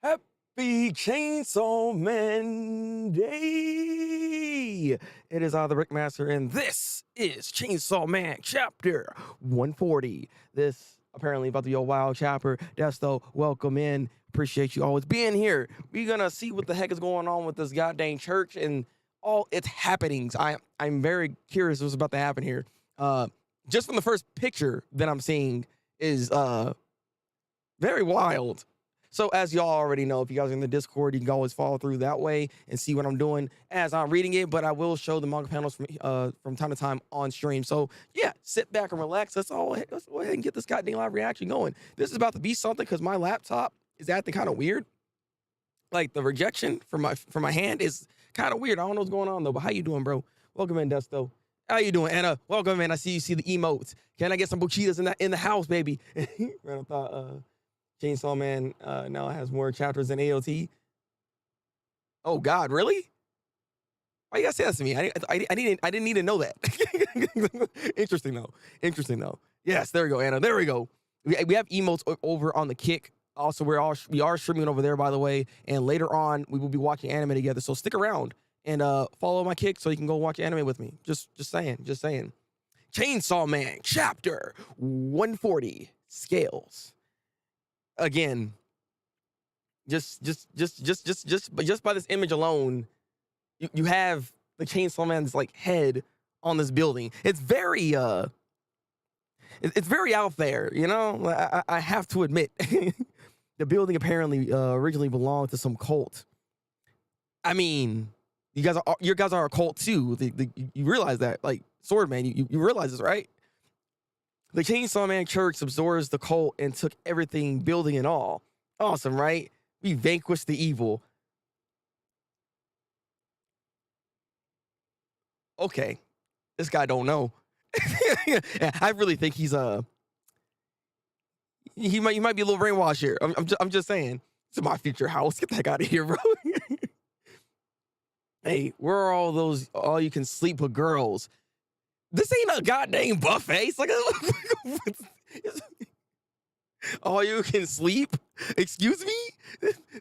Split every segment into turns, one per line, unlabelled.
Happy Chainsaw Man Day! It is I, the Thabreakmaster, and this is Chainsaw Man Chapter 140. This apparently about to be a wild chapter. Desto, welcome in. Appreciate you always being here. We're gonna see what the heck is going on with this goddamn church and all its happenings. I'm very curious what's about to happen here. Just from the first picture that I'm seeing is very wild. So as y'all already know, if you guys are in the Discord, you can always follow through that way and see what I'm doing as I'm reading it. But I will show the manga panels from time to time on stream. So yeah, sit back and relax. Let's go ahead and get this goddamn live reaction going. This is about to be something because my laptop is acting kind of weird. Like the rejection from my hand is kind of weird. I don't know what's going on though. But how you doing, bro? Welcome in, Desto. How you doing, Anna? Welcome in. I see the emotes. Can I get some buchitas in the house, baby? Right, I thought Chainsaw Man now has more chapters than AOT. Oh God, really? Why you gotta say that to me? I didn't need to know that. Interesting though. Yes, there we go, Anna. There we go. We have emotes over on the Kick. Also, we are streaming over there, by the way. And later on, we will be watching anime together. So stick around and follow my Kick so you can go watch anime with me. Just saying. Chainsaw Man Chapter 140 Scales. Again, just by this image alone, you have the Chainsaw Man's like head on this building. It's very it's very out there, you know. I have to admit, the building apparently originally belonged to some cult. I mean, you guys are a cult too. You realize that, like Swordman, you realize this, right? The Chainsaw Man Church absorbs the cult and took everything, building and all. Awesome, right? We vanquished the evil. Okay, this guy don't know. I really think he might be a little brainwashed here. I'm just saying. It's my future house. Get the heck out of here, bro. Hey, where are all you can sleep with girls? This ain't a goddamn buffet. It's like all you can sleep. Excuse me.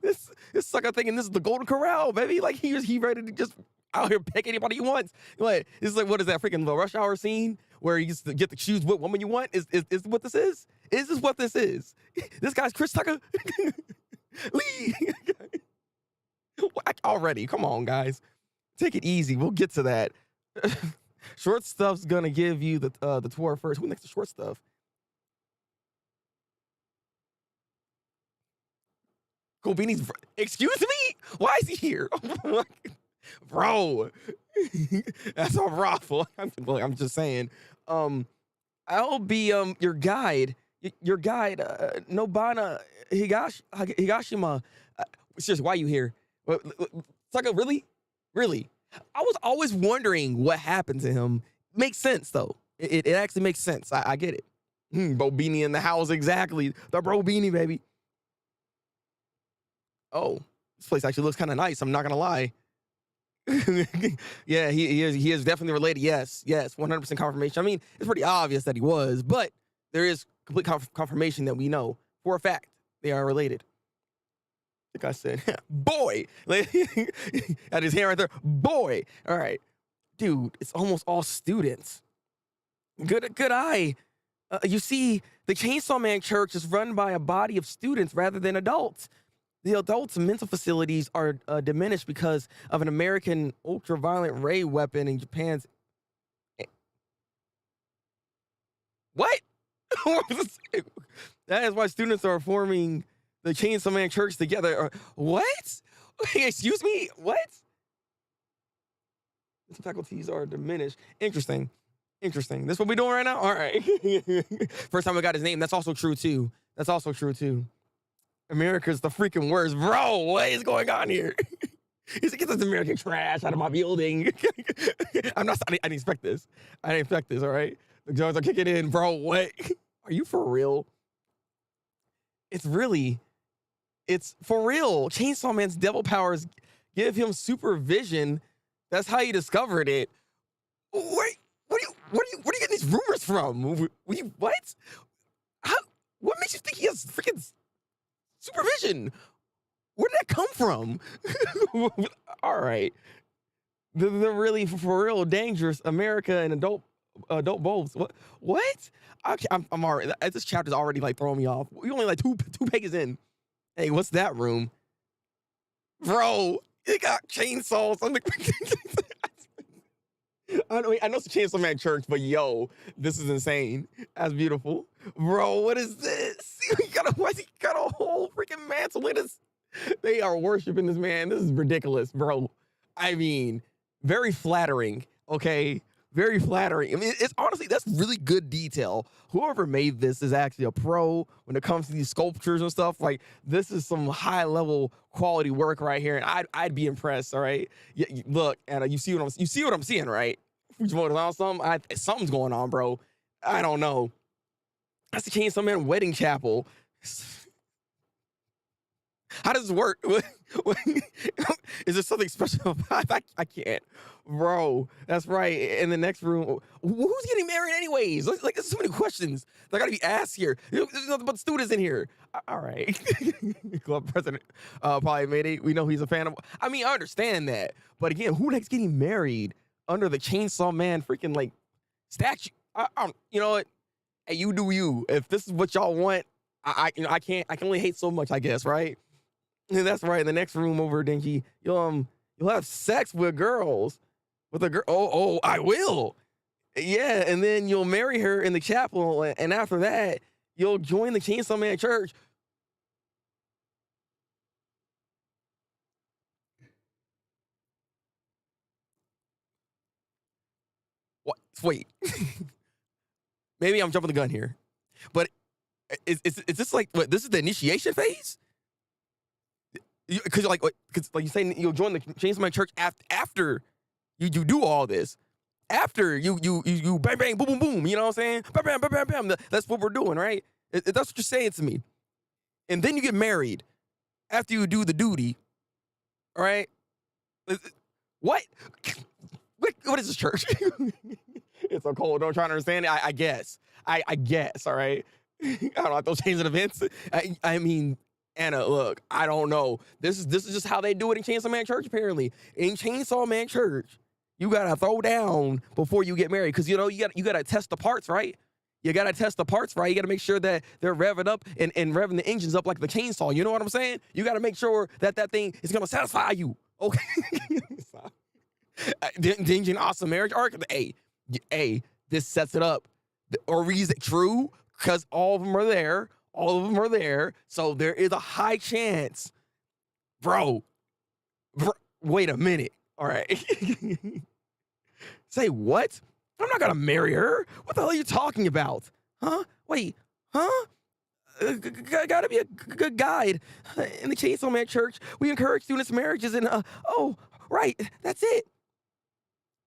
This sucker thinking this is the Golden Corral, baby. Like he ready to just out here pick anybody he wants. Like this is like, what is that freaking the Rush Hour scene where you just get to choose what woman you want? Is what this is? Is this what this is? This guy's Chris Tucker. Lee. Already, come on, guys. Take it easy. We'll get to that. Short stuff's gonna give you the tour first. Who next to short stuff? Kobini's. Excuse me. Why is he here, bro? That's a raffle. I'm just saying. I'll be your guide. Your guide. Nobana Higashima. Seriously, why are you here? Saka, really? I was always wondering what happened to him. Makes sense though. It actually makes sense. I get it. Bro Beanie in the house, exactly. The Bro Beanie, baby. Oh, this place actually looks kind of nice. I'm not gonna lie. Yeah, he is definitely related. Yes, 100% confirmation. I mean, it's pretty obvious that he was, but there is complete confirmation that we know for a fact they are related. Like I said, boy, at his hand right there, boy. All right, dude, it's almost all students. Good eye. You see, the Chainsaw Man Church is run by a body of students rather than adults. The adults' mental facilities are diminished because of an American ultraviolet ray weapon in Japan's. What? That is why students are forming the Chainsaw Man Church together. What? Excuse me? What? The faculties are diminished. Interesting. This is what we're doing right now? All right. First time I got his name. That's also true, too. America's the freaking worst. Bro, what is going on here? He's like, get this American trash out of my building. I didn't expect this. All right? The drugs are kicking in. Bro, what? Are you for real? It's for real. Chainsaw Man's devil powers give him supervision. That's how he discovered it. Wait, what are you getting these rumors from? What? What makes you think he has freaking supervision? come from? All right. The really for real dangerous America and adult bulbs. What? I'm already. This chapter's already like throwing me off. We only like two pages in. Hey, what's that room, bro? It got chainsaws. I know it's a Chainsaw Man church, but yo, this is insane. That's beautiful, bro. What is this? He got a whole freaking mantle. Look at this. They are worshiping this man. This is ridiculous, bro. I mean, very flattering. Okay, very flattering. I mean, it's honestly, that's really good detail. Whoever made this is actually a pro when it comes to these sculptures and stuff. Like, this is some high level quality work right here, and I'd be impressed. All right, look, Anna, you see what I'm seeing, right? Something's going on, bro. I don't know. That's the Chainsaw Man wedding chapel. How does this work? Is there something special? I can't, bro. That's right. In the next room, who's getting married anyways? Like, there's so many questions that gotta be asked here. There's nothing but students in here. All right, club president probably made it. We know he's a fan of. I mean, I understand that, but again, who next getting married under the Chainsaw Man freaking like statue? You know what? Hey, you do you. If this is what y'all want, I can only hate so much, I guess, right? And that's right. In the next room over, Dinky, you'll have sex with girls, with a girl. Oh, I will. Yeah, and then you'll marry her in the chapel, and after that, you'll join the Chainsaw Man church. What? Wait. Maybe I'm jumping the gun here, but is this like what? This is the initiation phase? Because you say you'll join the Chainsaw Man church after you do all this. After you bang bang boom boom boom, you know what I'm saying? Bam bam bam bam bam. That's what we're doing, right? That's what you're saying to me. And then you get married after you do the duty. All right? What? What is this church? It's so cold. Don't try to understand it. I guess. I guess. All right. I don't know. Those chains of events. I mean, Anna, look, I don't know. This is just how they do it in Chainsaw Man Church, apparently. In Chainsaw Man Church, you gotta throw down before you get married. Because you gotta test the parts, right? You gotta test the parts, right? You gotta make sure that they're revving up and revving the engines up like the chainsaw. You know what I'm saying? You gotta make sure that thing is gonna satisfy you. Okay. The engine awesome marriage arc. Hey, this sets it up. Or is it true? Because all of them are there. All of them are there. So there is a high chance. Bro, wait a minute. All right. Say what? I'm not gonna marry her. What the hell are you talking about? Huh? Wait, huh? Gotta be a good guide. In the Chainsaw Man Church, we encourage students' marriages and, oh, right, that's it.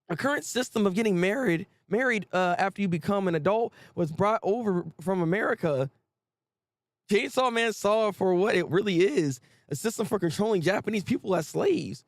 A current system of getting married after you become an adult was brought over from America. Chainsaw Man saw it for what it really is, a system for controlling Japanese people as slaves.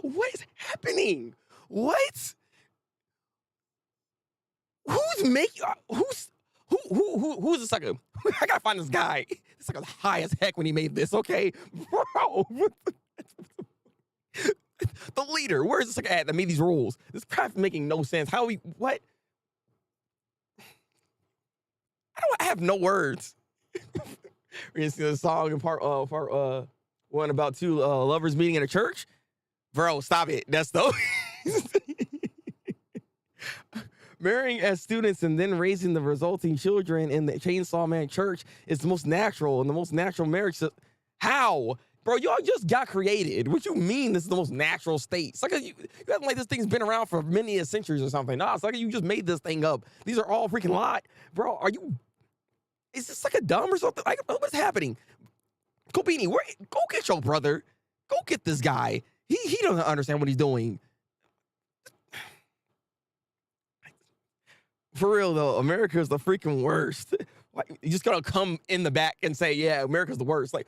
What is happening? What? Who's making? Who's the sucker? I gotta find this guy. This sucker's high as heck when he made this. Okay, bro. The leader. Where's the sucker at that made these rules? This craft making no sense. How we? What? I have no words. We're gonna see the song in part one about two lovers meeting in a church. Bro, stop it. That's the marrying as students and then raising the resulting children in the Chainsaw Man Church is the most natural and the most natural marriage. How? Bro, y'all just got created. What you mean this is the most natural state? It's like you act like this thing's been around for many centuries or something. Nah, it's like you just made this thing up. These are all freaking lies. Bro, are you... Is this like a dumb or something? Like, what's happening? Kobini, go get your brother. Go get this guy. He doesn't understand what he's doing. For real though, America is the freaking worst. Why, you just gotta come in the back and say, yeah, America's the worst. Like,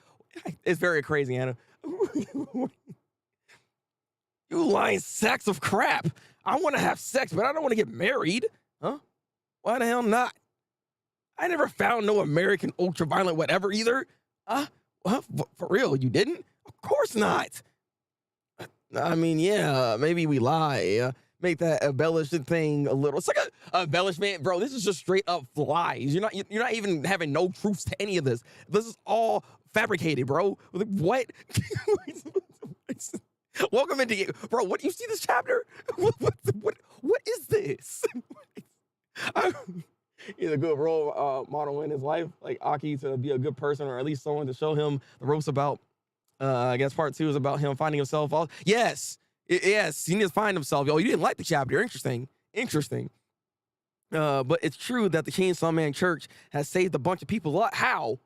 it's very crazy, Anna. You lying sacks of crap. I want to have sex, but I don't want to get married. Huh? Why the hell not? I never found no American ultraviolet whatever either. For real, you didn't? Of course not. I mean, yeah, maybe we lie. Make that embellishment thing a little. It's like a embellishment, bro. This is just straight up lies. You're not even having no truths to any of this. This is all fabricated, bro. What? Welcome into, bro. What, you see this chapter? What is this? He's a good role model in his life, like Aki, to be a good person, or at least someone to show him the ropes about. I guess part 2 is about him finding himself. Yes, he needs to find himself. Yo, you didn't like the chapter. Interesting. But it's true that the Chainsaw Man Church has saved a bunch of people. How?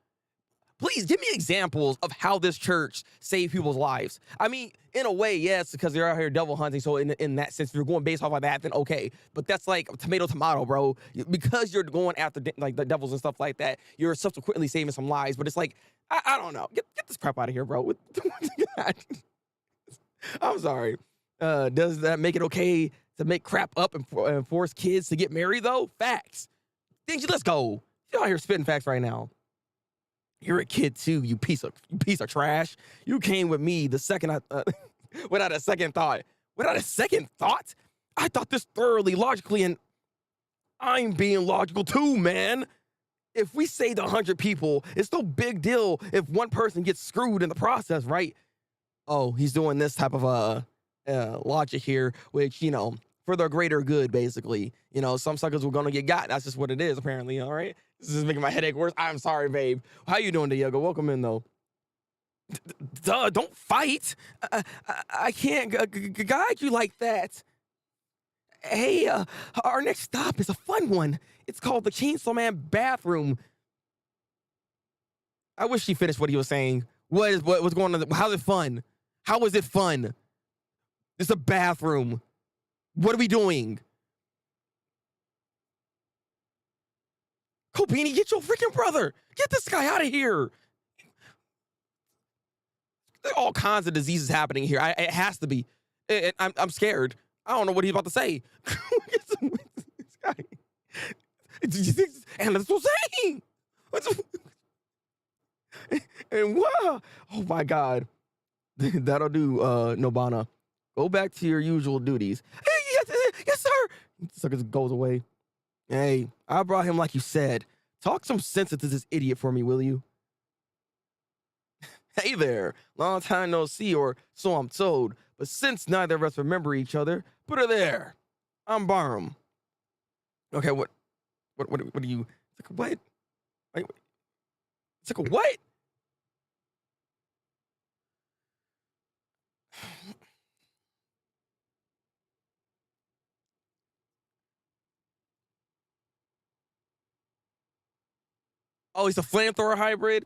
Please give me examples of how this church saved people's lives. I mean, in a way, yes, because they're out here devil hunting. So in that sense, if you're going based off of that, then okay. But that's like tomato, bro. Because you're going after like the devils and stuff like that, you're subsequently saving some lives. But it's like, I don't know. Get this crap out of here, bro. I'm sorry. Does that make it okay to make crap up and force kids to get married, though? Facts. Let's go. You're out here spitting facts right now. You're a kid too, you piece of trash. You came with me the second without a second thought. Without a second thought? I thought this thoroughly, logically, and I'm being logical too, man. If we saved 100 people, it's no big deal if one person gets screwed in the process, right? Oh, he's doing this type of logic here, which, for the greater good, basically. Some suckers were gonna get got. That's just what it is, apparently. All right. This is making my headache worse. I'm sorry, babe. How you doing, Diego? Welcome in, though. Duh, don't fight. I can't guide you like that. Hey, our next stop is a fun one. It's called the Chainsaw Man bathroom. I wish he finished what he was saying. What was going on? How's it fun? How is it fun? It's a bathroom. What are we doing? Kobini, get your freaking brother. Get this guy out of here. There are all kinds of diseases happening here. It has to be. I'm scared. I don't know what he's about to say. This guy. And that's what I'm saying. And wow. Oh my God. That'll do, Nobana. Go back to your usual duties. Hey, yes, sir. Sucker just goes away. Hey, I brought him like you said. Talk some sense into this idiot for me, will you? Hey there. Long time no see, or so I'm told. But since neither of us remember each other, put her there. I'm Barham. Okay, what do you... It's like, what? Wait. It's like, what? Oh, he's a flamethrower hybrid?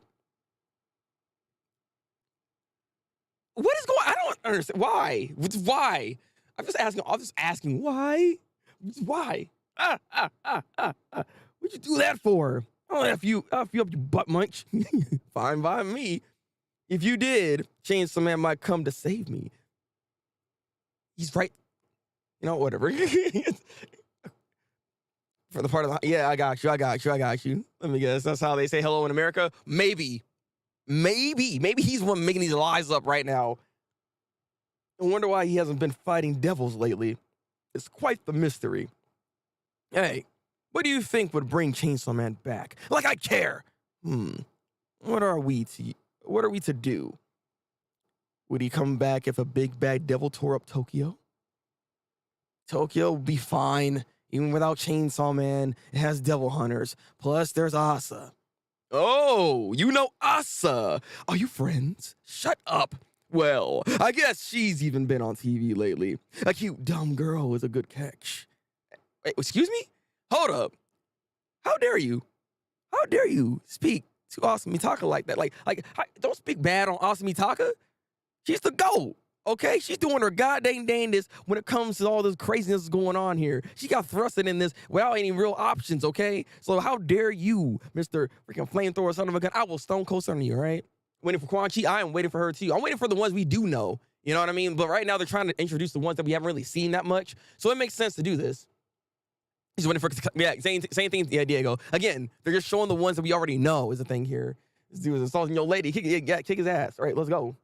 What is going on? I don't understand. Why? Why? I'm just asking why? Why? What'd you do that for? I'll F you up, you butt munch. Fine by me. If you did, Chainsaw Man might come to save me. He's right. Whatever. For the part of I got you. Let me guess. That's how they say hello in America? Maybe he's one making these lies up right now. I wonder why he hasn't been fighting devils lately. It's quite the mystery. Hey, what do you think would bring Chainsaw Man back? Like I care. What are we to do? Would he come back if a big bad devil tore up Tokyo? Tokyo would be fine. Even without Chainsaw Man, it has devil hunters. Plus, there's Asa. Oh, you know Asa. Are you friends? Shut up. Well, I guess she's even been on TV lately. A cute, dumb girl is a good catch. Wait, excuse me? Hold up. How dare you? How dare you speak to Asa Mitaka like that? Like, don't speak bad on Asa Mitaka. She's the GOAT. Okay, she's doing her goddamn dangest when it comes to all this craziness going on here. She got thrusted in this without any real options, okay? So how dare you, Mr. freaking flamethrower son of a gun? I will stone cold on you, all right? Waiting for Quan Chi, I am waiting for her too. I'm waiting for the ones we do know, you know what I mean? But right now they're trying to introduce the ones that we haven't really seen that much. So it makes sense to do this. Just waiting for, yeah, same thing, yeah, Diego. Again, they're just showing the ones that we already know is the thing here. This dude is assaulting your lady, kick his ass. All right, let's go.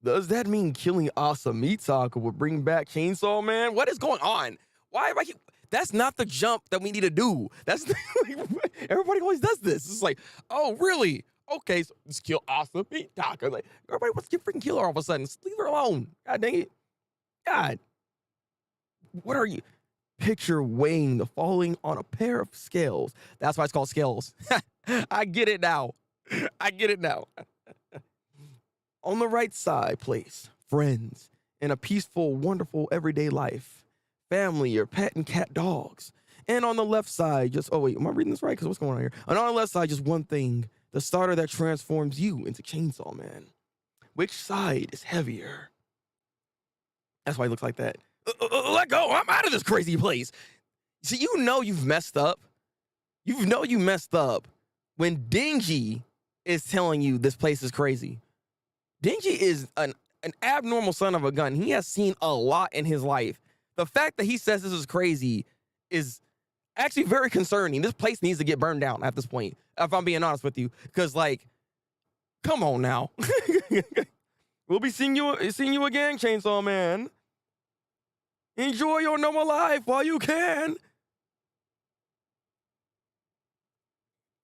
Does that mean killing Asamitaka would bring back Chainsaw Man? What is going on? Why am I keep... That's not the jump that we need to do. That's everybody always does this. It's like, oh, really? Okay, so let's kill Asamitaka. Like, everybody wants to freaking kill her all of a sudden. Just leave her alone. God dang it. God. What are you? Picture weighing the falling on a pair of scales. That's why it's called scales. I get it now. I get it now. On the right side, place friends in a peaceful, wonderful, everyday life. Family, your pet and cat dogs. And on the left side, just, oh wait, am I reading this right? Because what's going on here? And on the left side, just one thing, the starter that transforms you into Chainsaw Man. Which side is heavier? That's why he looks like that. Let go, I'm out of this crazy place. See, you know you've messed up. You know you messed up when Dingy is telling you this place is crazy. Dingy is an abnormal son of a gun. He has seen a lot in his life. The fact that he says this is crazy is actually very concerning. This place needs to get burned down at this point, if I'm being honest with you. Because, like, come on now. We'll be seeing you again, Chainsaw Man. Enjoy your normal life while you can.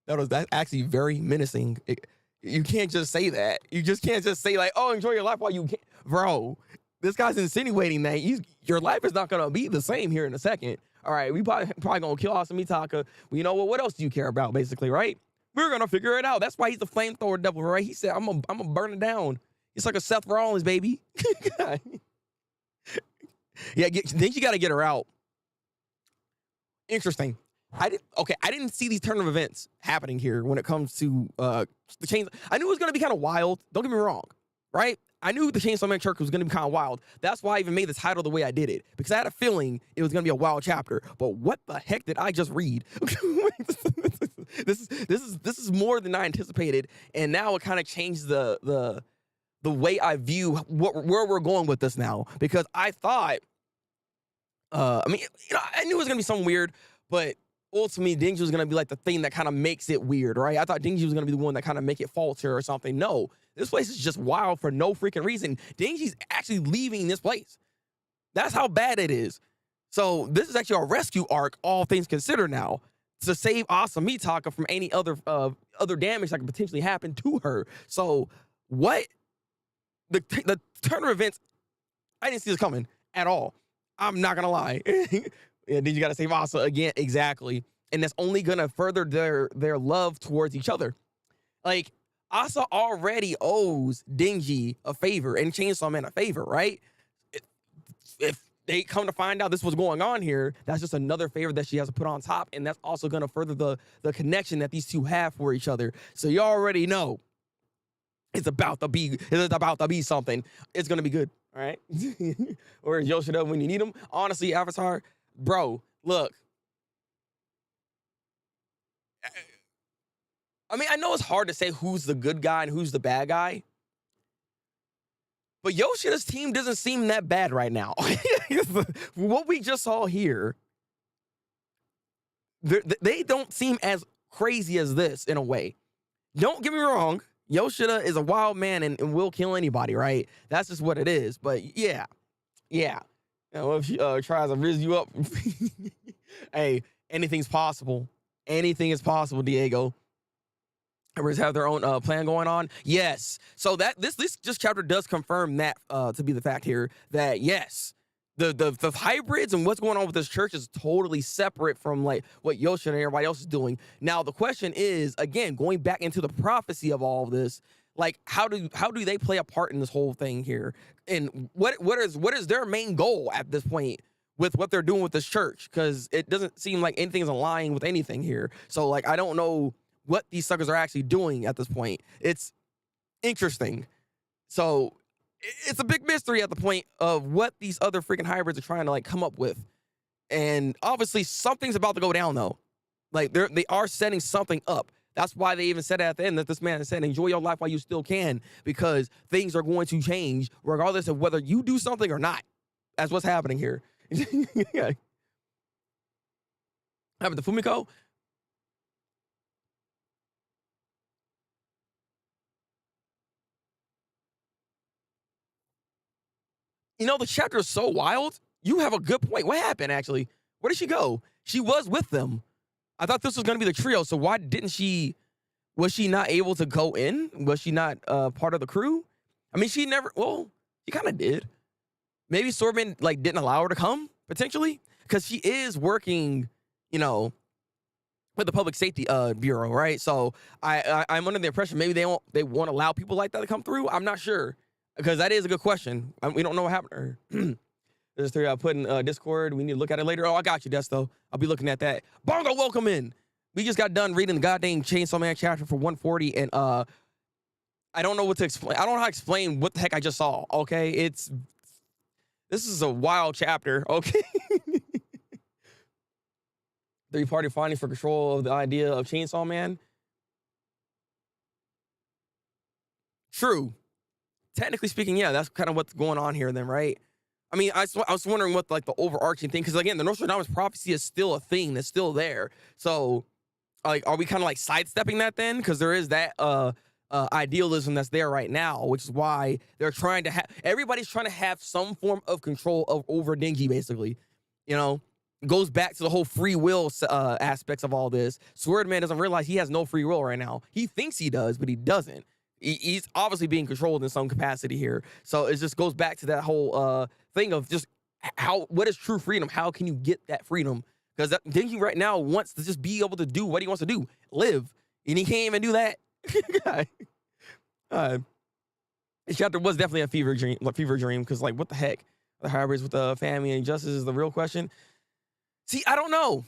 That's actually very menacing. You can't just say that. You just can't just say like, oh, enjoy your life while you can. Bro, this guy's insinuating that your life is not going to be the same here in a second. All right, we probably going to kill Asamitaka. Well, you know what? What else do you care about, basically, right? We're going to figure it out. That's why he's the flamethrower devil, right? He said, I'm going to burn it down. It's like a Seth Rollins, baby. Yeah, then you got to get her out. Interesting. I didn't see these turn of events happening here when it comes to the chains. I knew it was going to be kind of wild. Don't get me wrong, right? I knew the Chainsaw Man Church was going to be kind of wild. That's why I even made the title the way I did it, because I had a feeling it was going to be a wild chapter. But what the heck did I just read? This is more than I anticipated, and now it kind of changed the way I view where we're going with this now, because I thought, I mean, you know, I knew it was going to be something weird, but ultimately, Dingy was going to be like the thing that kind of makes it weird, right? I thought Dingy was going to be the one that kind of make it falter or something. No, this place is just wild for no freaking reason. Dingy's actually leaving this place. That's how bad it is. So this is actually a rescue arc, all things considered now, to save Asamitaka from any other damage that could potentially happen to her. So what? The turn of events, I didn't see this coming at all. I'm not going to lie. Yeah, then you got to save Asa again. Exactly. And that's only going to further their love towards each other. Like, Asa already owes Dingy a favor and Chainsaw Man a favor, right? If they come to find out this was going on here, that's just another favor that she has to put on top. And that's also going to further the connection that these two have for each other. So you already know it's about to be something. It's going to be good. All right. Or Yoshida when you need him. Honestly, Avatar, bro, look. I mean, I know it's hard to say who's the good guy and who's the bad guy, but Yoshida's team doesn't seem that bad right now. What we just saw here, they don't seem as crazy as this in a way. Don't get me wrong. Yoshida is a wild man and will kill anybody, right? That's just what it is. But yeah. You know, if she tries to riz you up, hey, anything's possible. Anything is possible, Diego. Everybody's have their own plan going on. Yes. So that this just chapter does confirm that to be the fact here that yes, the hybrids and what's going on with this church is totally separate from like what Yoshida and everybody else is doing. Now the question is, again, going back into the prophecy of all of this, like how do they play a part in this whole thing here? And what is their main goal at this point with what they're doing with this church? Because it doesn't seem like anything's aligning with anything here. So like I don't know what these suckers are actually doing at this point. It's interesting. So it's a big mystery at the point of what these other freaking hybrids are trying to like come up with. And obviously something's about to go down though. Like they are setting something up. That's why they even said at the end that this man said, enjoy your life while you still can, because things are going to change regardless of whether you do something or not. That's what's happening here. Yeah. Happened to Fumiko? You know, the chapter is so wild. You have a good point. What happened, actually? Where did she go? She was with them. I thought this was going to be the trio, so why didn't she... Was she not able to go in? Was she not part of the crew? I mean, she never... Well, she kind of did. Maybe Swordman, like, didn't allow her to come, potentially? Because she is working, you know, with the Public Safety Bureau, right? So I'm under the impression maybe they won't allow people like that to come through. I'm not sure. Because that is a good question. We don't know what happened to her. There's three I put in Discord. We need to look at it later. Oh, I got you, Desto. I'll be looking at that. Bongo, welcome in. We just got done reading the goddamn Chainsaw Man chapter for 140, and I don't know what to explain. I don't know how to explain what the heck I just saw, okay? This is a wild chapter, okay? Three-party fighting for control of the idea of Chainsaw Man. True. Technically speaking, yeah, that's kind of what's going on here then, right? I mean, I was wondering what like the overarching thing, because again, the Nostradamus prophecy is still a thing that's still there. So, like, are we kind of like sidestepping that then? Because there is that idealism that's there right now, which is why they're trying to have everybody's trying to have some form of control over Denji, basically. You know, goes back to the whole free will aspects of all this. Swordman doesn't realize he has no free will right now. He thinks he does, but he doesn't. He's obviously being controlled in some capacity here. So it just goes back to that whole thing of just what is true freedom? How can you get that freedom? Because Denji right now wants to just be able to do what he wants to do, live, and he can't even do that. This chapter was definitely a fever dream. Because like, what the heck? The hybrids with the family and justice is the real question. See, I don't know.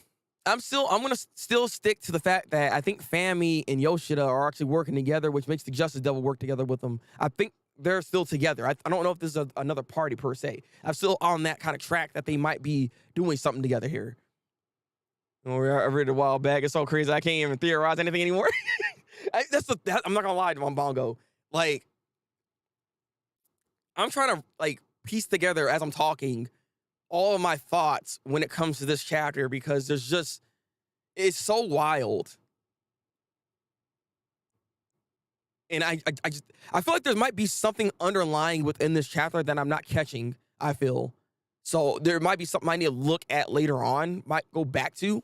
I'm gonna still stick to the fact that I think Fami and Yoshida are actually working together, which makes the Justice Devil work together with them. I think they're still together. I don't know if this is another party per se. I'm still on that kind of track that they might be doing something together here. I read it a while back. It's so crazy. I can't even theorize anything anymore. I'm not gonna lie to Bongo. Like, I'm trying to like piece together as I'm talking all of my thoughts when it comes to this chapter, because it's so wild. And I feel like there might be something underlying within this chapter that I'm not catching, I feel. So there might be something I need to look at later on, might go back to.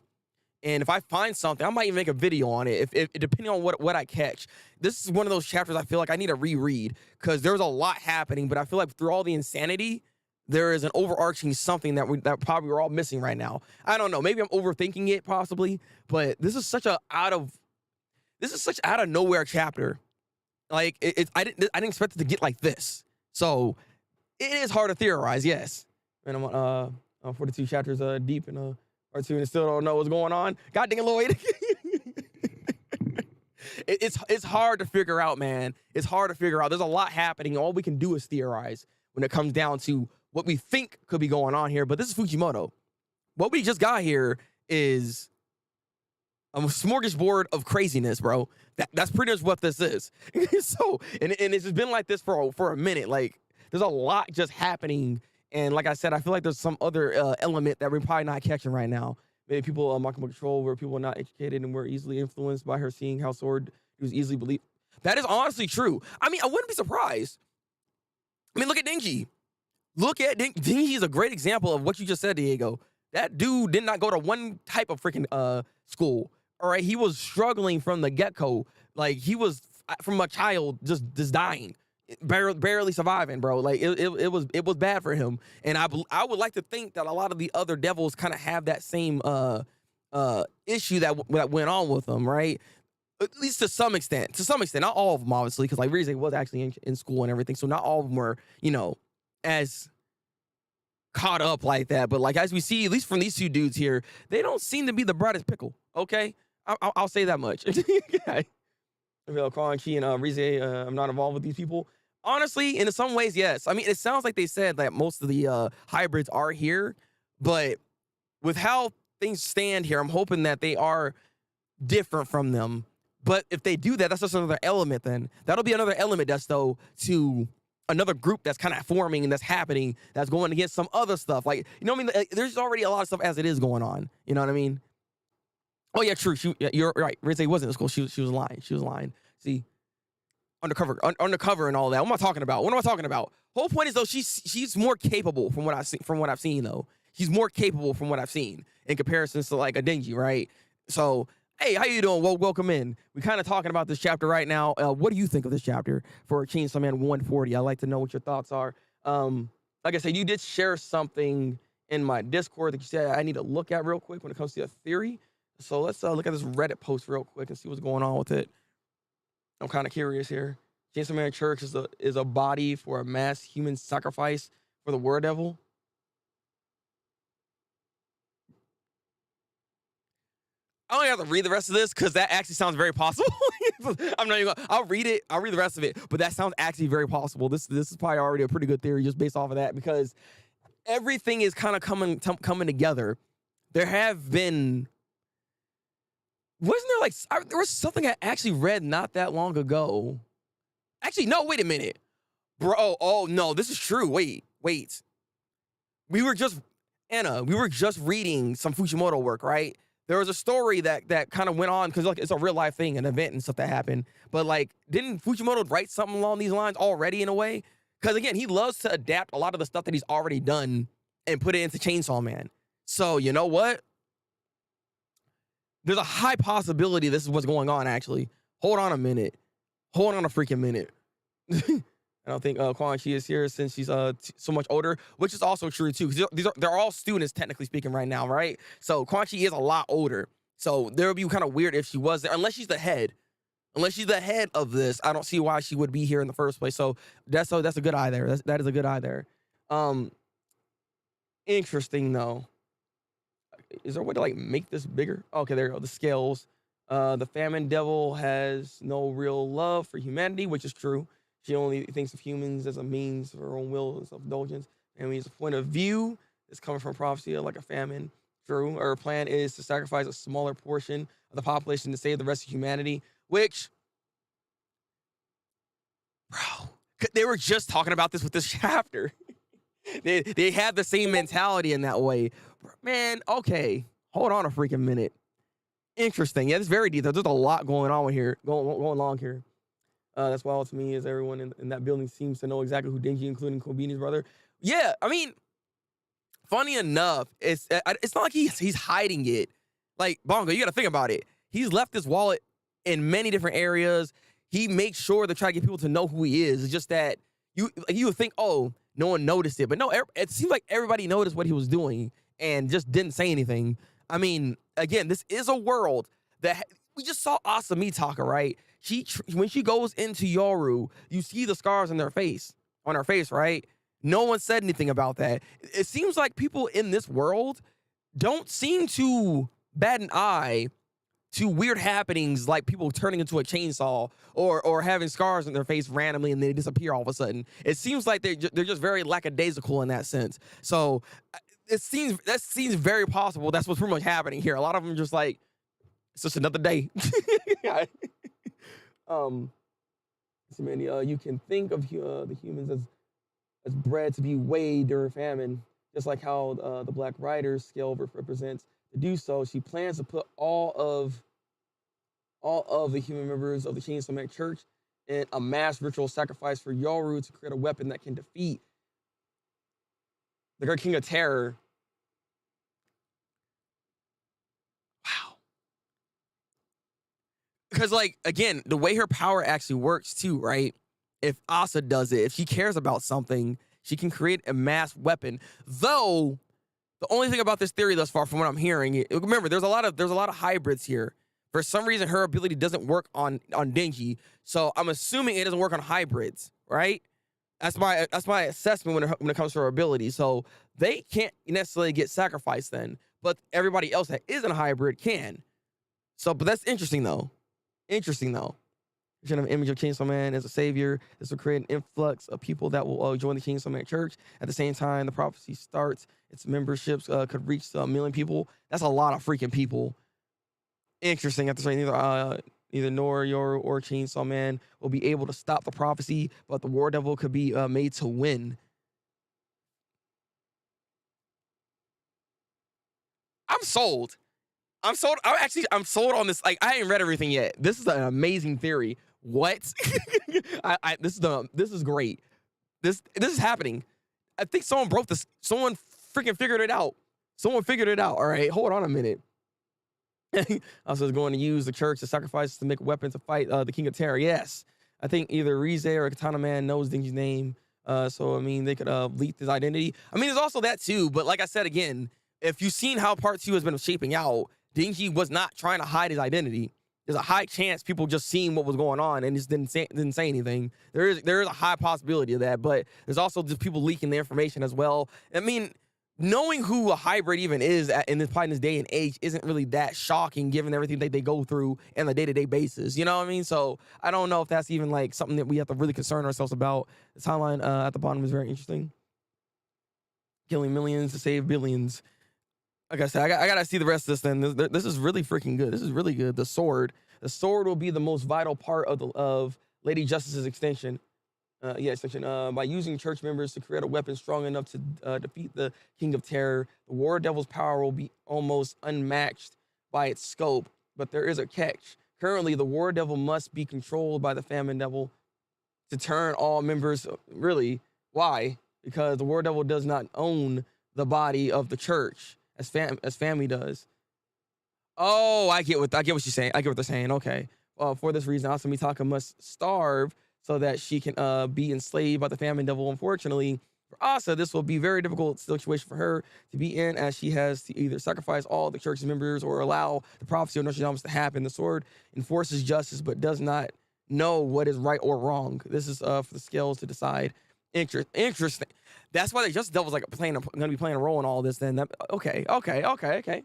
And if I find something, I might even make a video on it, if depending on what I catch. This is one of those chapters I feel like I need to reread, because there's a lot happening, but I feel like through all the insanity, there is an overarching something that probably we're all missing right now. I don't know. Maybe I'm overthinking it, possibly, but this is such out of nowhere chapter. Like I didn't expect it to get like this. So it is hard to theorize, yes. And I'm on 42 chapters deep in or two, and still don't know what's going on. God dang it, Lloyd. It's hard to figure out, man. It's hard to figure out. There's a lot happening. All we can do is theorize when it comes down to what we think could be going on here. But this is Fujimoto. What we just got here is a smorgasbord of craziness, bro. That's pretty much what this is. So, and it's just been like this for a minute. Like, there's a lot just happening. And like I said, I feel like there's some other element that we're probably not catching right now. Maybe people marking control, where people are not educated and were easily influenced by her seeing how Sword was easily believed. That is honestly true. I mean, I wouldn't be surprised. I mean, look at Denji. Look at Denji is a great example of what you just said, Diego. That dude did not go to one type of freaking school. All right, he was struggling from the get-go. Like, he was from a child just dying, barely surviving, bro. Like, it was bad for him. And I would like to think that a lot of the other devils kind of have that same issue that went on with them, right? At least to some extent. Not all of them, obviously, because like Rize was actually in school and everything, so not all of them were, as caught up like that. But like, as we see, at least from these two dudes here, they don't seem to be the brightest pickle. Okay, I'll say that much. Okay. Calling Chi and Rize, I'm not involved with these people. Honestly, in some ways, yes. I mean, it sounds like they said that most of the hybrids are here, but with how things stand here, I'm hoping that they are different from them. But if they do that, that's just another element then. That'll be another element that's though to another group that's kind of forming and that's happening that's going against some other stuff. Like, you know what I mean? Like, there's already a lot of stuff as it is going on. You know what I mean? Oh yeah, true. You're right. Rizzo wasn't in school. She was lying. She was lying. See, undercover and all that. What am I talking about? What am I talking about? Whole point is though she's more capable from what I've seen though. She's more capable from what I've seen in comparison to like a Denji, right? So hey, how you doing? Well, welcome in. We're kind of talking about this chapter right now. What do you think of this chapter for Chainsaw Man 140? I'd like to know what your thoughts are. Like I said, you did share something in my Discord that you said I need to look at real quick when it comes to a theory. So let's look at this Reddit post real quick and see what's going on with it. I'm kind of curious here. Chainsaw Man Church is a body for a mass human sacrifice for the War Devil. I don't have to read the rest of this because that actually sounds very possible. I'm not even gonna, I'll read it. I'll read the rest of it, but that sounds actually very possible. This is probably already a pretty good theory just based off of that because everything is kind of coming together. There have been, wasn't there like, there was something I actually read not that long ago. Actually, no, wait a minute. Bro, oh no, this is true. Wait. We were just reading some Fujimoto work, right? There was a story that kind of went on because like it's a real life thing, an event and stuff that happened. But like, didn't Fujimoto write something along these lines already in a way? Because again, he loves to adapt a lot of the stuff that he's already done and put it into Chainsaw Man. So you know what? There's a high possibility this is what's going on. Actually, hold on a minute. Hold on a freaking minute. I don't think Quan Chi is here since she's so much older, which is also true too. Because they're all students technically speaking right now, right? So Quan Chi is a lot older. So there would be kind of weird if she was there, unless she's the head. Unless she's the head of this, I don't see why she would be here in the first place. So that's a good eye there. That is a good eye there. Interesting though. Is there a way to like make this bigger? Okay, there you go. The scales. The famine devil has no real love for humanity, which is true. She only thinks of humans as a means of her own will and self-indulgence. And means a point of view is coming from prophecy like a famine. True. Her plan is to sacrifice a smaller portion of the population to save the rest of humanity, which, bro, they were just talking about this with this chapter. they had the same mentality in that way. Man, okay. Hold on a freaking minute. Interesting. Yeah, it's very deep. There's a lot going on here, going along here. That's wild to me, as everyone in that building seems to know exactly who Denji, including Kobini's brother. Yeah, I mean, funny enough, it's not like he's hiding it. Like, Bongo, you got to think about it. He's left his wallet in many different areas. He makes sure to try to get people to know who he is. It's just that you would think, oh, no one noticed it. But no, it seems like everybody noticed what he was doing and just didn't say anything. I mean, again, this is a world that we just saw Asa Mitaka, right? When she goes into Yoru, you see the scars on her face, right? No one said anything about that. It seems like people in this world don't seem to bat an eye to weird happenings like people turning into a chainsaw or having scars on their face randomly and they disappear all of a sudden. It seems like they're just very lackadaisical in that sense. So that seems very possible. That's what's pretty much happening here. A lot of them are just like, it's just another day. So many, you can think of the humans as bred to be weighed during famine, just like how the Black Rider's scale represents. To do so, she plans to put all of the human members of the Chainsaw Man Church in a mass ritual sacrifice for Yoru to create a weapon that can defeat the Great King of Terror. Wow. Because, like, again, the way her power actually works too, right? If Asa does it, if she cares about something, she can create a mass weapon. Though, the only thing about this theory thus far, from what I'm hearing, remember, there's a lot of hybrids here. For some reason, her ability doesn't work on Denji, so I'm assuming it doesn't work on hybrids, right? That's my assessment when it comes to her ability. So they can't necessarily get sacrificed then, but everybody else that isn't a hybrid can. So, but that's interesting though. Interesting though. Of image of Chainsaw Man as a savior. This will create an influx of people that will join the Chainsaw Man Church. At the same time, the prophecy starts. Its memberships could reach 1 million people. That's a lot of freaking people. Interesting. At the same either Nor or Chainsaw Man will be able to stop the prophecy, but the War Devil could be made to win. I'm sold. I'm sold. I'm sold on this. Like, I ain't read everything yet. This is an amazing theory. What? This is great. This is happening. I think someone broke this. Someone freaking figured it out. Someone figured it out. All right, hold on a minute. Also, is going to use the church to sacrifice to make weapons to fight the King of Terror. Yes, I think either Rize or Katana Man knows Dingy's name. So I mean, they could leak his identity. I mean, there's also that too. But like I said again, if you've seen how part 2 has been shaping out, Dingy was not trying to hide his identity. There's a high chance people just seen what was going on and just didn't say anything. There is a high possibility of that, but there's also just people leaking the information as well. I mean, knowing who a hybrid even is in this day and age isn't really that shocking given everything that they go through on a day-to-day basis. You know what I mean? So I don't know if that's even like something that we have to really concern ourselves about. The timeline at the bottom is very interesting. Killing millions to save billions. Like I said, I gotta see the rest of this thing. This is really freaking good. This is really good. The sword will be the most vital part of Lady Justice's extension. By using church members to create a weapon strong enough to defeat the King of Terror, the War Devil's power will be almost unmatched by its scope. But there is a catch. Currently, the War Devil must be controlled by the Famine Devil to turn all members. Really, why? Because the War Devil does not own the body of the church as family does. Oh, I get what you're saying. I get what they're saying. Okay. For this reason, Asamitaka must starve so that she can be enslaved by the Famine Devil. Unfortunately, for Asa, this will be a very difficult situation for her to be in, as she has to either sacrifice all the church's members or allow the prophecy of Nostradamus to happen. The sword enforces justice, but does not know what is right or wrong. This is for the scales to decide. Interesting. That's why the Justice Devil's like going to be playing a role in all this. Then okay. The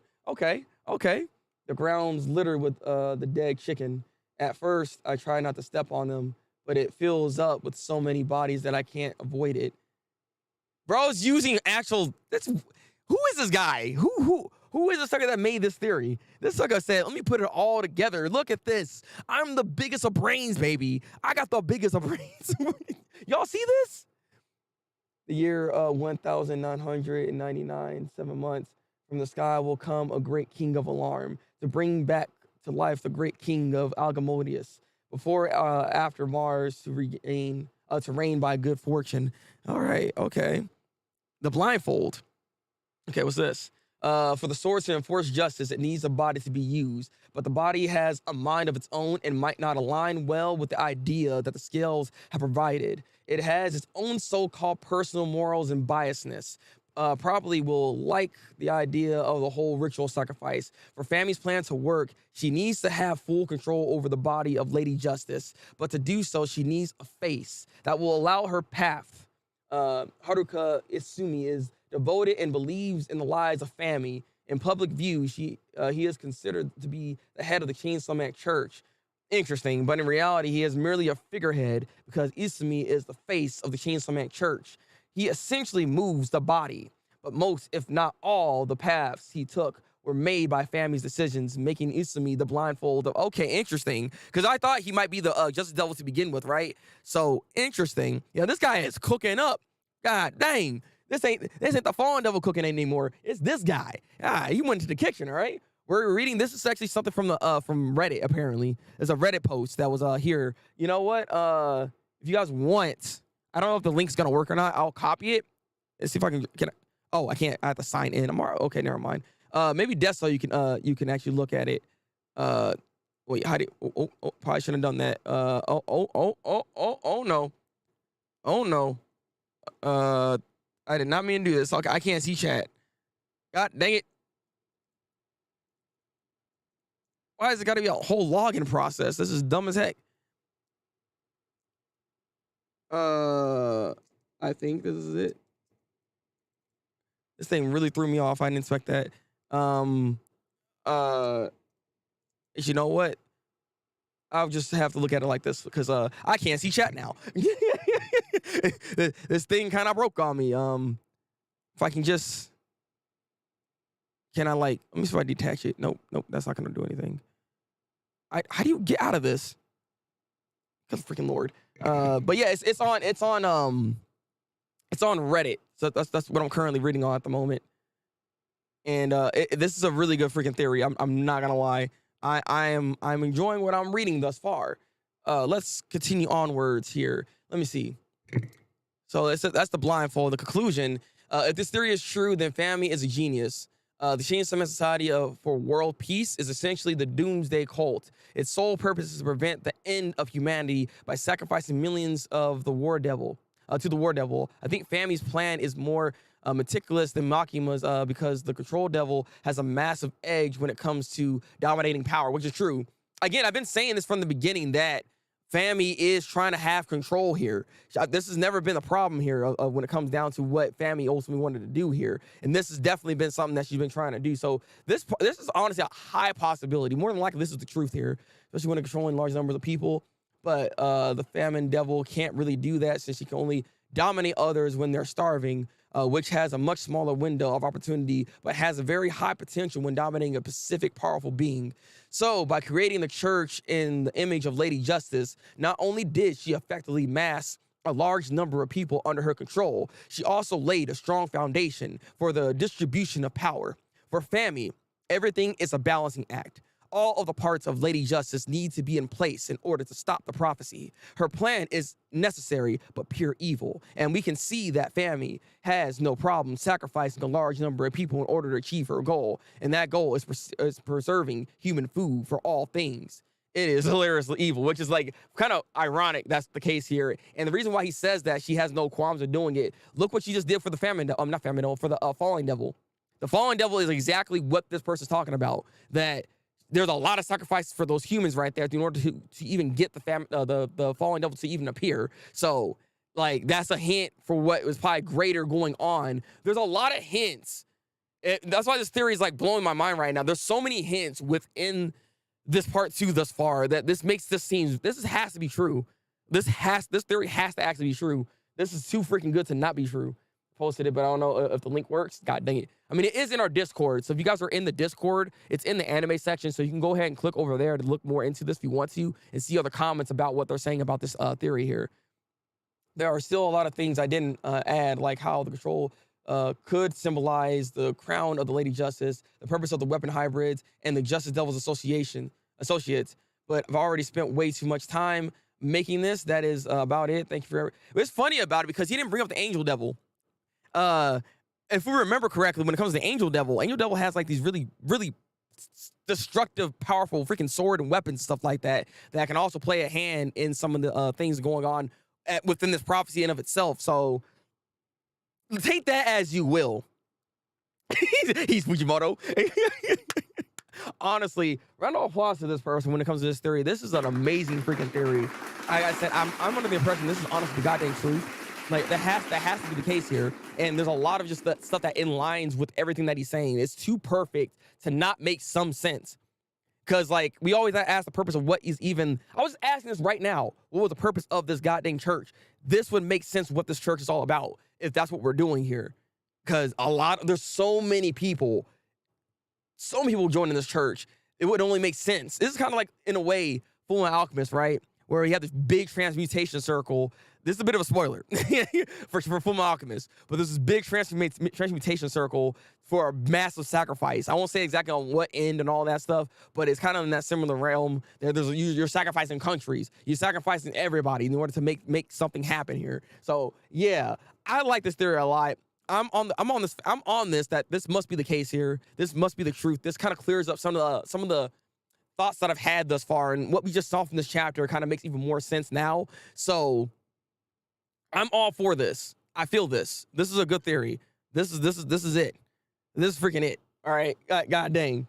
ground's littered with the dead chicken. At first, I try not to step on them, but it fills up with so many bodies that I can't avoid it. Bro's using actual. Who is this guy? Who is the sucker that made this theory? This sucker said, "Let me put it all together. Look at this. I'm the biggest of brains, baby. I got the biggest of brains." Y'all see this? The year 1999, 7 months from the sky will come a great king of alarm to bring back to life the great king of Algamodius. Before after Mars to reign by good fortune. All right, okay. The blindfold. Okay, what's this? For the sword to enforce justice, it needs a body to be used, but the body has a mind of its own and might not align well with the idea that the scales have provided. It has its own so-called personal morals and biasness. Probably will like the idea of the whole ritual sacrifice. For Fami's plan to work, she needs to have full control over the body of Lady Justice, but to do so, she needs a face that will allow her path. Haruka Isumi is devoted and believes in the lives of Fami. In public view, he is considered to be the head of the Chainsaw Man Church. Interesting, but in reality, he is merely a figurehead because Isumi is the face of the Chainsaw Man Church. He essentially moves the body, but most, if not all, the paths he took were made by Fami's decisions, making Isumi the blindfold of. Okay, interesting, because I thought he might be the Justice Devil to begin with, right? So interesting. Yeah, this guy is cooking up. God dang. This ain't the Fallen Devil cooking anymore. It's this guy. He went to the kitchen, all right? We're reading. This is actually something from Reddit, apparently. There's a Reddit post that was here. You know what? If you guys want, I don't know if the link's gonna work or not. I'll copy it. Let's see if I can oh, I can't. I have to sign in tomorrow. Okay, never mind. Maybe Deso, you can actually look at it. Wait, how do probably shouldn't have done that. Oh no. Oh no. I did not mean to do this. Okay, I can't see chat. God dang it. Why has it got to be a whole login process? This is dumb as heck. I think this is it. This thing really threw me off. I didn't expect that. You know what? I'll just have to look at it like this because I can't see chat now. This thing kind of broke on me. If I can just, can I like, let me see if I detach it. Nope, that's not gonna do anything. How do you get out of this? Good freaking Lord. But yeah, it's on Reddit. So that's what I'm currently reading on at the moment. And this is a really good freaking theory. I'm not gonna lie. I'm enjoying what I'm reading thus far. Let's continue onwards here. Let me see. So that's the blindfold. The conclusion. If this theory is true, then family is a genius. The Chainsaw Man Society for World Peace is essentially the doomsday cult. Its sole purpose is to prevent the end of humanity by sacrificing millions of the war devil to the war devil. I think family's plan is more meticulous than Makima's because the control devil has a massive edge when it comes to dominating power, which is true. Again, I've been saying this from the beginning that Fammy is trying to have control here. This has never been a problem here when it comes down to what Fammy ultimately wanted to do here. And this has definitely been something that she's been trying to do. So this is honestly a high possibility. More than likely, this is the truth here, especially when controlling large numbers of people. But the famine devil can't really do that since she can only dominate others when they're starving, which has a much smaller window of opportunity, but has a very high potential when dominating a specific powerful being. So by creating the church in the image of Lady Justice, not only did she effectively mass a large number of people under her control, she also laid a strong foundation for the distribution of power. For Fammy, everything is a balancing act. All of the parts of Lady Justice need to be in place in order to stop the prophecy. Her plan is necessary, but pure evil. And we can see that Fammy has no problem sacrificing a large number of people in order to achieve her goal. And that goal is preserving human food for all things. It is hilariously evil, which is like kind of ironic that's the case here. And the reason why he says that she has no qualms of doing it, look what she just did for the for the Falling Devil. The Falling Devil is exactly what this person's talking about. That there's a lot of sacrifices for those humans right there in order to even get the Fallen Devil to even appear. So, like, that's a hint for what was probably greater going on. There's a lot of hints. That's why this theory is, like, blowing my mind right now. There's so many hints within this part 2 thus far that this makes this seem, this has to be true. This theory has to actually be true. This is too freaking good to not be true. Posted it, but I don't know if the link works. God dang it. I mean, it is in our Discord. So if you guys are in the Discord, it's in the anime section. So you can go ahead and click over there to look more into this if you want to and see other comments about what they're saying about this theory here. There are still a lot of things I didn't add, like how the control could symbolize the crown of the Lady Justice, the purpose of the weapon hybrids, and the Justice Devils Associates. But I've already spent way too much time making this. That is about it. Thank you for It's funny about it because he didn't bring up the Angel Devil. If we remember correctly, when it comes to Angel Devil has like these really, really destructive, powerful freaking sword and weapons, stuff like that can also play a hand in some of the things going on within this prophecy in of itself. So take that as you will. He's Fujimoto. Honestly, round of applause to this person when it comes to this theory. This is an amazing freaking theory. Like I said, I'm under the impression this is honestly the goddamn truth. Like that has to be the case here. And there's a lot of just that stuff that in lines with everything that he's saying. It's too perfect to not make some sense. Because like we always ask the purpose of what is even, I was asking this right now. What was the purpose of this goddamn church? This would make sense what this church is all about if that's what we're doing here. Because there's so many people joining this church. It would only make sense. This is kind of like, in a way, Fullmetal Alchemist, right? Where you have this big transmutation circle. This is a bit of a spoiler for Fullmetal Alchemist, but this is big transmutation circle for a massive sacrifice. I won't say exactly on what end and all that stuff, but it's kind of in that similar realm. You're sacrificing countries, you're sacrificing everybody in order to make something happen here. So yeah, I like this theory a lot. I'm on this that this must be the case here. This must be the truth. This kind of clears up some of the thoughts that I've had thus far, and what we just saw from this chapter kind of makes even more sense now. So I'm all for this. I feel this. This is a good theory. This is it. This is freaking it. All right. God dang.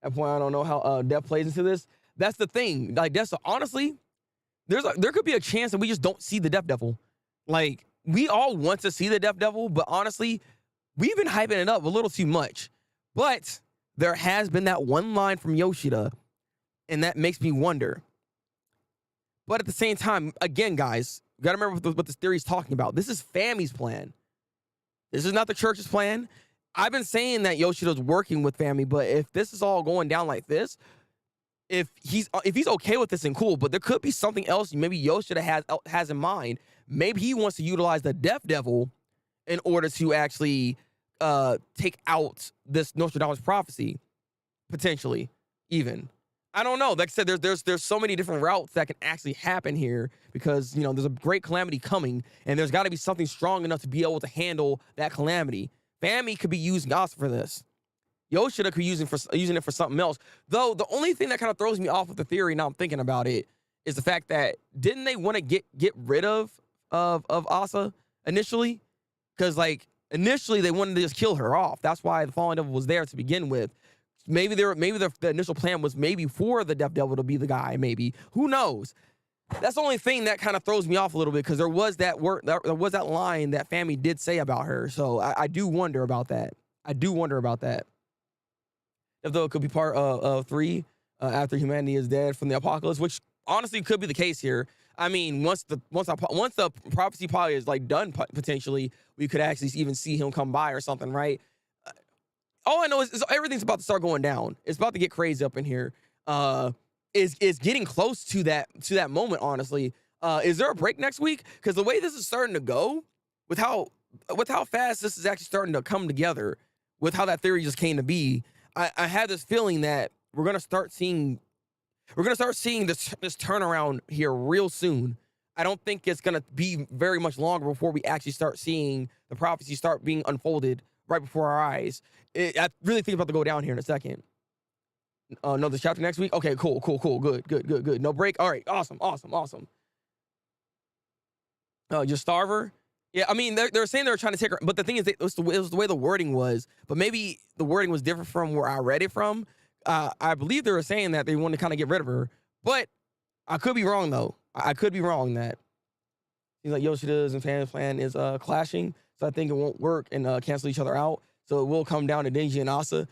At that point, I don't know how Death plays into this. That's the thing. Like honestly, there could be a chance that we just don't see the Death Devil. Like we all want to see the Death Devil, but honestly, we've been hyping it up a little too much. But there has been that one line from Yoshida, and that makes me wonder, But at the same time, again, guys, you got to remember what this theory is talking about. This is Fami's plan. This is not the church's plan. I've been saying that Yoshida's working with Fami, but if this is all going down like this, if he's okay with this and cool, but there could be something else maybe Yoshida has in mind. Maybe he wants to utilize the Death Devil in order to actually take out this Nostradamus prophecy, potentially, even. I don't know. Like I said, there's so many different routes that can actually happen here because, you know, there's a great calamity coming, and there's got to be something strong enough to be able to handle that calamity. Fami could be using us for this. Yoshida could be using it for something else. Though the only thing that kind of throws me off with the theory, now I'm thinking about it, is the fact that didn't they want to get rid of Asa initially? Because like initially they wanted to just kill her off. That's why the Fallen Devil was there to begin with. Maybe the initial plan was maybe for the Death Devil to be the guy. Maybe, who knows? That's the only thing that kind of throws me off a little bit because there was that line that Fami did say about her. So I do wonder about that. If though it could be part of 3 after humanity is dead from the apocalypse, which honestly could be the case here. I mean, once the prophecy probably is like done, potentially we could actually even see him come by or something, right? All I know is everything's about to start going down. It's about to get crazy up in here. Is getting close to that moment. Honestly, is there a break next week? Because the way this is starting to go, with how fast this is actually starting to come together, with how that theory just came to be, I have this feeling that we're gonna start seeing this turnaround here real soon. I don't think it's gonna be very much longer before we actually start seeing the prophecy start being unfolded right before our eyes. I really think it's about to go down here in a second. No, this chapter next week. Okay, cool. Good. No break. All right, awesome. Just Starver. Yeah, I mean they're saying they're trying to take her, but the thing is, it was the way the wording was. But maybe the wording was different from where I read it from. I believe they were saying that they want to kind of get rid of her, but I could be wrong though. I could be wrong that seems like Yoshida's and Fami's plan is clashing, so I think it won't work and cancel each other out. So it will come down to Denji and Asa.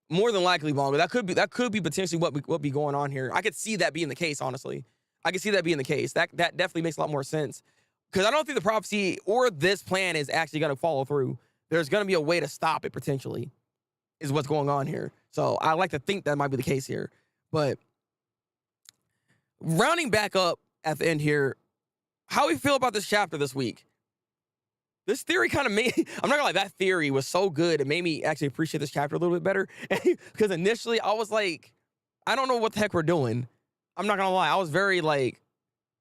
More than likely, Manga. That could be potentially what be going on here. I could see that being the case, honestly. I could see that being the case. That definitely makes a lot more sense. Because I don't think the prophecy or this plan is actually going to follow through. There's going to be a way to stop it, potentially, is what's going on here. So I like to think that might be the case here. But rounding back up at the end here, how we feel about this chapter this week? This theory kind of made, I'm not gonna lie, that theory was so good. It made me actually appreciate this chapter a little bit better. Because initially I was like, I don't know what the heck we're doing. I'm not gonna lie. I was very like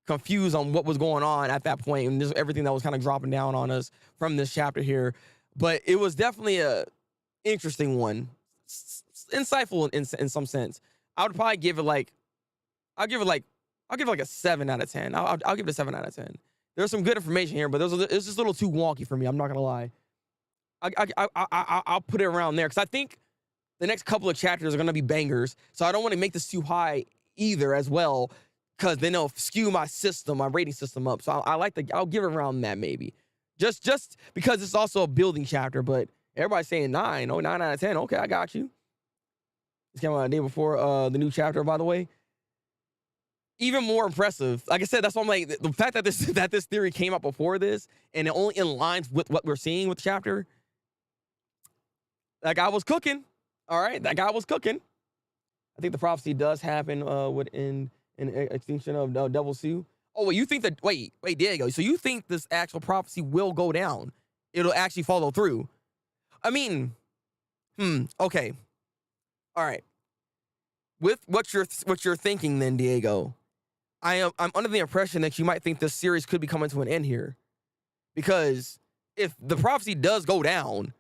confused on what was going on at that point and just everything that was kind of dropping down on us from this chapter here. But it was definitely a interesting one, insightful in some sense. I would probably give it like, I'll give it like a 7 out of 10. I'll give it a 7 out of 10. There's some good information here, but it's just a little too wonky for me. I'm not gonna lie. I'll put it around there because I think the next couple of chapters are gonna be bangers. So I don't want to make this too high either as well, because then it'll skew my rating system up. So I'll give it around that maybe, just because it's also a building chapter. But everybody's saying 9. Oh, 9 out of 10. Okay, I got you. This came out a day before the new chapter, by the way. Even more impressive. Like I said, that's why I'm like, the fact that this theory came up before this and it only aligns with what we're seeing with the chapter. That guy was cooking. All right, that guy was cooking. I think the prophecy does happen within an extinction of Devil Sue. Oh, wait, you think that? Wait, Diego. So you think this actual prophecy will go down? It'll actually follow through? I mean, okay, all right. With what you're thinking, then, Diego. I'm under the impression that you might think this series could be coming to an end here, because if the prophecy does go down,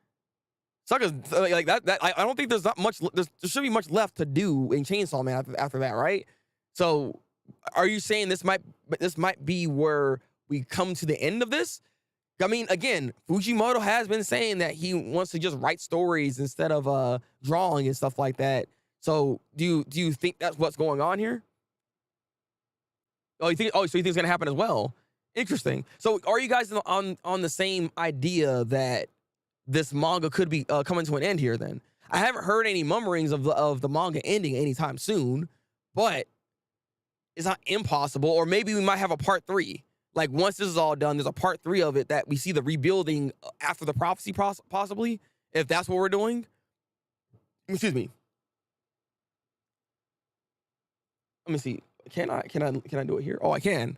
suckers like that I don't think there's not much. There should be much left to do in Chainsaw Man after that, right? So, are you saying this might be where we come to the end of this? I mean, again, Fujimoto has been saying that he wants to just write stories instead of drawing and stuff like that. So, do you think that's what's going on here? Oh, so you think it's gonna happen as well? Interesting. So, are you guys on the same idea that this manga could be coming to an end here? Then I haven't heard any murmurings of the manga ending anytime soon, but it's not impossible, or maybe we might have a part 3. Like once this is all done, there's a part 3 of it that we see the rebuilding after the prophecy, possibly, if that's what we're doing. Excuse me. Let me see. Can I do it here? Oh, I can.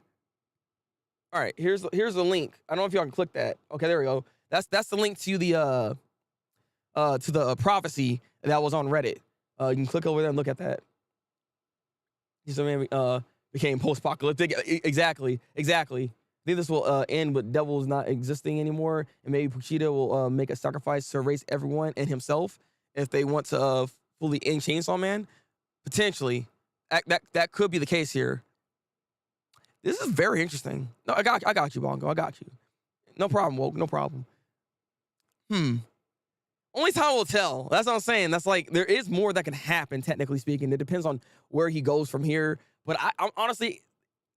All right, here's the link. I don't know if y'all can click that. Okay, there we go. That's the link to the prophecy that was on Reddit. You can click over there and look at that. He's a man became post-apocalyptic. Exactly. I think this will end with devils not existing anymore, and maybe Puchita will make a sacrifice to erase everyone and himself if they want to fully end Chainsaw Man. Potentially, that could be the case here. This is very interesting. No, I got you, Bongo. I got you. No problem, Woke. No problem. Only time will tell. That's what I'm saying. That's like, there is more that can happen, technically speaking. It depends on where he goes from here. But I'm honestly,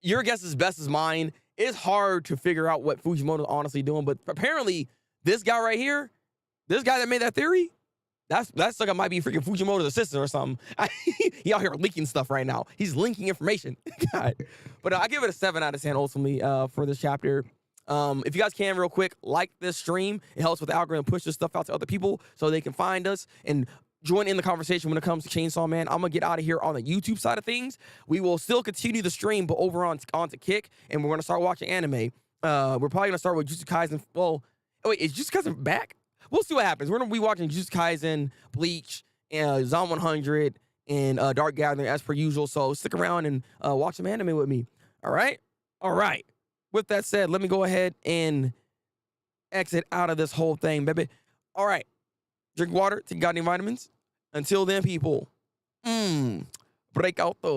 your guess is best as mine. It's hard to figure out what Fujimoto's honestly doing. But apparently, this guy right here, this guy that made that theory, that's like, it might be freaking Fujimoto's assistant or something. He out here leaking stuff right now. He's linking information. God. But I give it a 7 out of 10 ultimately for this chapter. If you guys can, real quick, like this stream. It helps with the algorithm, push this stuff out to other people so they can find us and join in the conversation when it comes to Chainsaw Man. I'm gonna get out of here on the YouTube side of things. We will still continue the stream, but over onto Kick, and we're gonna start watching anime. We're probably gonna start with Jujutsu Kaisen. Well, wait, is Jujutsu Kaisen back? We'll see what happens. We're gonna be watching Jujutsu Kaisen, Bleach, and Zom 100, and Dark Gathering as per usual. So stick around and watch some anime with me. All right. With that said, let me go ahead and exit out of this whole thing, baby. All right. Drink water, take out any vitamins. Until then, people, break out the